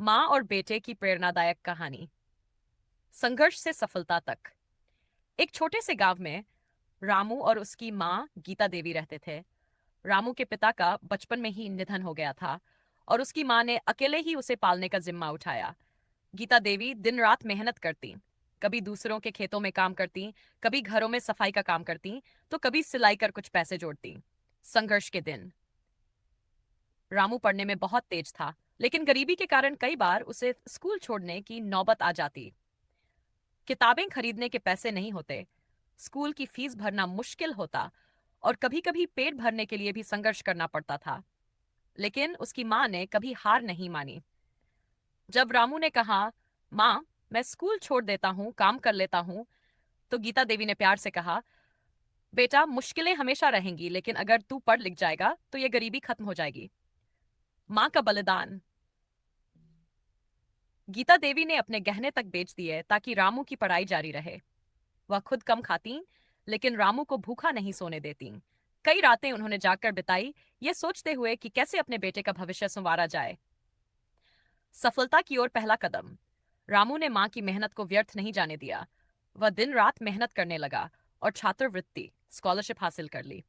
माँ और बेटे की प्रेरणादायक कहानी। संघर्ष से सफलता तक। एक छोटे से गांव में रामू और उसकी माँ गीता देवी रहते थे। रामू के पिता का बचपन में ही निधन हो गया था और उसकी माँ ने अकेले ही उसे पालने का जिम्मा उठाया। गीता देवी दिन रात मेहनत करती, कभी दूसरों के खेतों में काम करती, कभी घरों में सफाई का काम करती, तो कभी सिलाई कर कुछ पैसे जोड़ती। संघर्ष के दिन। रामू पढ़ने में बहुत तेज था, लेकिन गरीबी के कारण कई बार उसे स्कूल छोड़ने की नौबत आ जाती। किताबें खरीदने के पैसे नहीं होते, स्कूल की फीस भरना मुश्किल होता और कभी कभी पेट भरने के लिए भी संघर्ष करना पड़ता था। लेकिन उसकी माँ ने कभी हार नहीं मानी। जब रामू ने कहा, माँ, मैं स्कूल छोड़ देता हूँ, काम कर लेता हूँ, तो गीता देवी ने प्यार से कहा, बेटा, मुश्किलें हमेशा रहेंगी, लेकिन अगर तू पढ़ लिख जाएगा तो ये गरीबी खत्म हो जाएगी। माँ का बलिदान। गीता देवी ने अपने गहने तक बेच दिए ताकि रामू की पढ़ाई जारी रहे। वह खुद कम खाती, लेकिन रामू को भूखा नहीं सोने देती। कई रातें उन्होंने जागकर बिताई, ये सोचते हुए कि कैसे अपने बेटे का भविष्य संवारा जाए। सफलता की ओर पहला कदम। रामू ने मां की मेहनत को व्यर्थ नहीं जाने दिया। वह दिन रात मेहनत करने लगा और छात्रवृत्ति स्कॉलरशिप हासिल कर ली।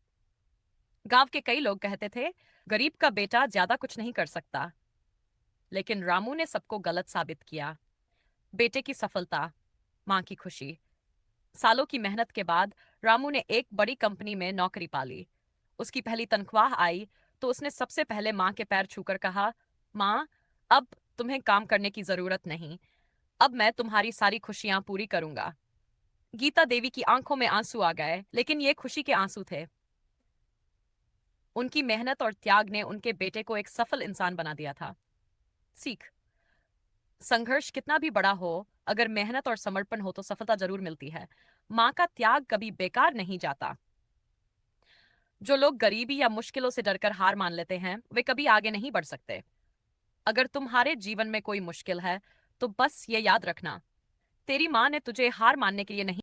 गांव के कई लोग कहते थे, गरीब का बेटा ज्यादा कुछ नहीं कर सकता, लेकिन रामू ने सबको गलत साबित किया। बेटे की सफलता, मां की खुशी। सालों की मेहनत के बाद रामू ने एक बड़ी कंपनी में नौकरी पा ली। उसकी पहली तनख्वाह आई तो उसने सबसे पहले मां के पैर छूकर कहा, मां, अब तुम्हें काम करने की जरूरत नहीं, अब मैं तुम्हारी सारी खुशियां पूरी करूंगा। गीता देवी की आंखों में आंसू आ गए, लेकिन ये खुशी के आंसू थे। उनकी मेहनत और त्याग ने उनके बेटे को एक सफल इंसान बना दिया था। सीख। संघर्ष कितना भी बड़ा हो, अगर मेहनत और समर्पण हो तो सफलता जरूर मिलती है। माँ का त्याग कभी बेकार नहीं जाता। जो लोग गरीबी या मुश्किलों से डरकर हार मान लेते हैं, वे कभी आगे नहीं बढ़ सकते। अगर तुम्हारे जीवन में कोई मुश्किल है, तो बस ये याद रखना, तेरी माँ ने तुझे हार मानने के लिए नहीं